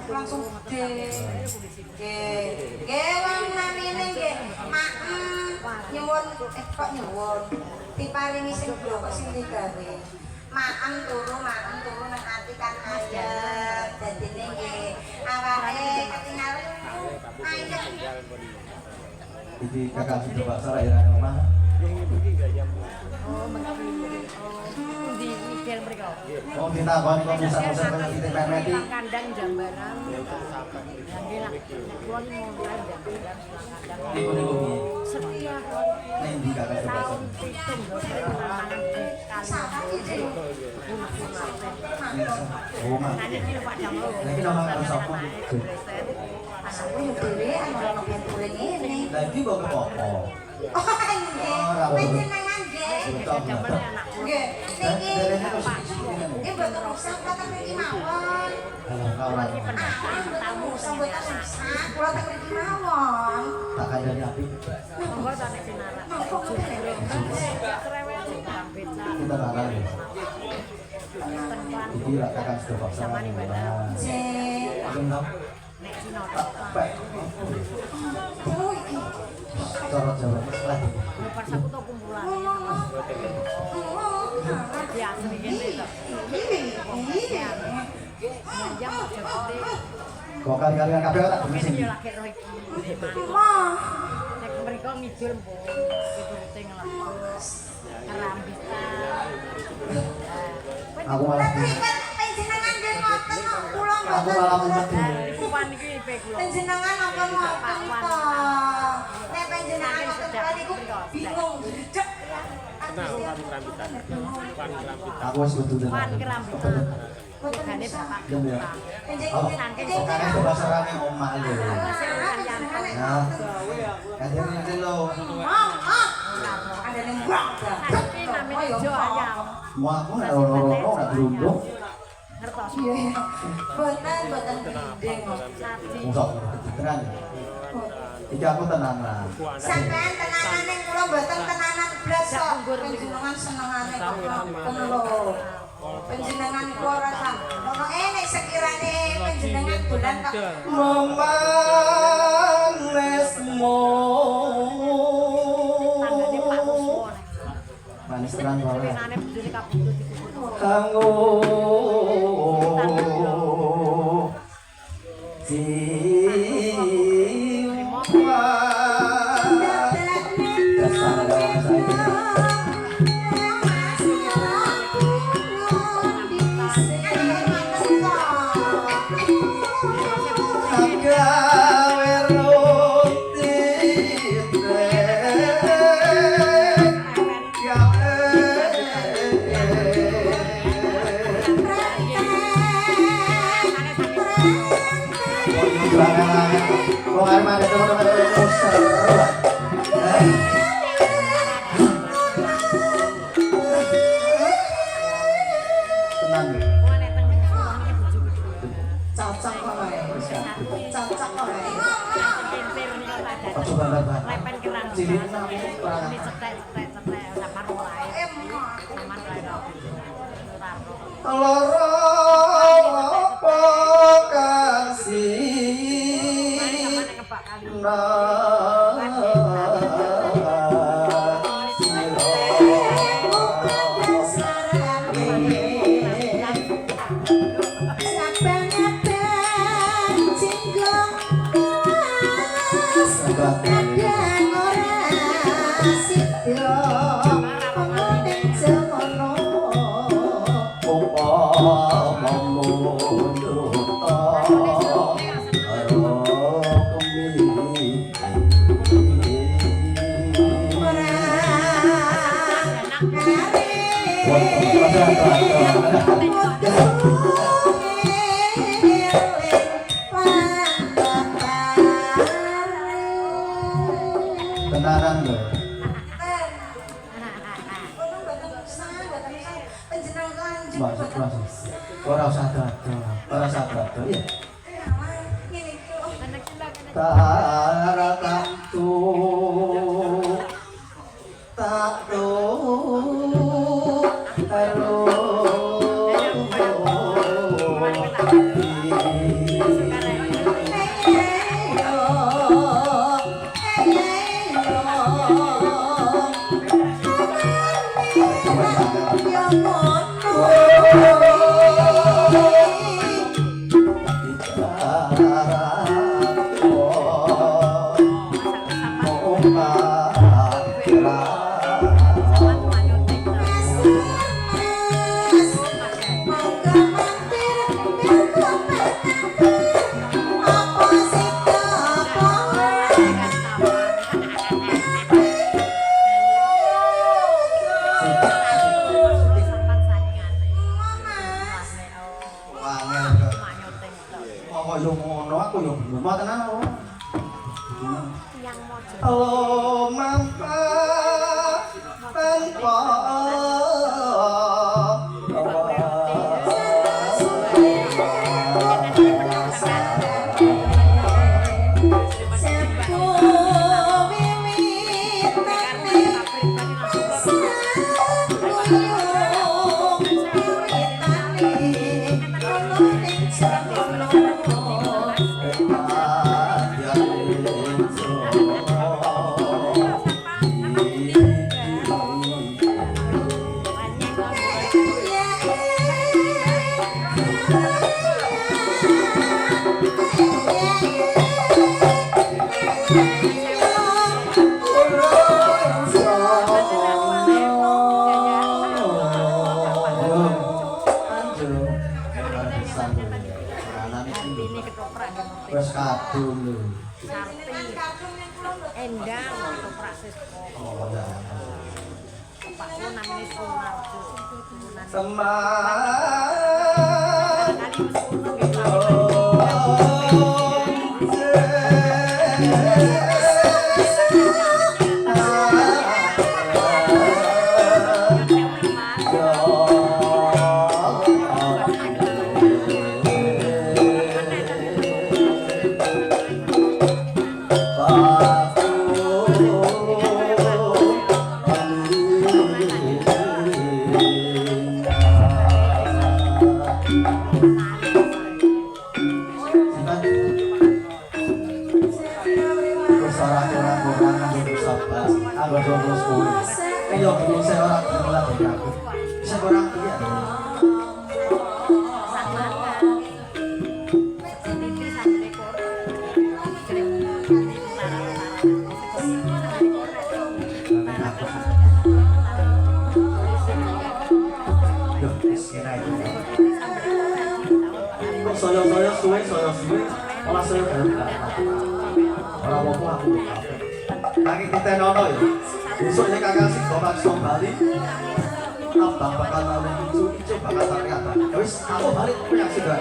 langsung wong namine nggih nyuwun kok nyuwun diparingi sing kok sing digawe maem turu nang ati kan ayet dadine nggih awake ketinggalan ayet iki kakak coba saraya omah di mikir mereka. Oh kita kon bisa di TPMT. Kandang Jambaran. Yang enak. Kuwi mau kandang kandang. Niku Setia kon. ning ndi kakak coba. Oh mah. Lagi nama karo sapa? Asapku yo dhewe ana penture ngene. Lagi kok apa? Oh nggih. Panjenengan nggih. Nggih. Niki mboten rusak kata mriki mawon. Kalau Tamu sambutan rusak, kula tak mriki mawon. tak kandani api. Monggo ta nek pinarak. Cerewet beca. Kita larang. Iki lah kakak sudah paksa. Samani badal. Nggih. Genap. Nek Cina Pak. Oh iki. Corot-corot lagi. pas aku tau kumpulan. Ya asli kene to. Yang aja gede. Kok kali-kali kabeh tak demi sing. Yo lagi ro iki. Nek mriko ngidul mbok piturute ngelak. Kerambitan. Aku malah panjenengan nggih ngoten kula aku malah mengerti. Kupan iki IP kula. panjenengan apa ngoten to. Nek panjenengan ngoten kula niku bingung jedeg. Kenal pan kerambitan. Pan kerambitan. Aku wis kudu tenan. Pan kerambitan. Bukane bapak. Ya. Oh, sekarang coba sarane omah lho. Nah. Kadang-kadang lho. Ada yang buang. Saiki namine Jo Ayam. Mau aku nek ora ora dirundung. Ngertos. Boten gendeng. Mosok tenan. Iki aku tenan lah. Sampeyan tenanan ning kula mboten tenanan blas kok. Panjenengan senengane kok ngoten lho. Panjenengan kula ora sak. Pokoke nek sekirane panjenengan dolan kok Memanesmu. Tanggane Pak Muswo. Manis tenan kok. Senane bojone kabudut dikubur. Kanggo jiwa dasar dalam saya gawe roti Lepen kerang. Ini cetek sama mulai. Sama loro apa kasih Oh Tenanan lho. Masuk. Ora usah dodol. Ora usah dodol ya. Tara tantu tak do halo Oh mampa tanpa wes kadung lho. Endang untuk praksis. Oh, ya. Pak lu namanya Sunarjo. Teman Kali Sunarjo Saya suwe malah saya baru orang mau aku lagi kita nono ya besoknya kakak sih bapak balik abang bakal lalu hijau bakal tarik apa terus aku balik punya sudah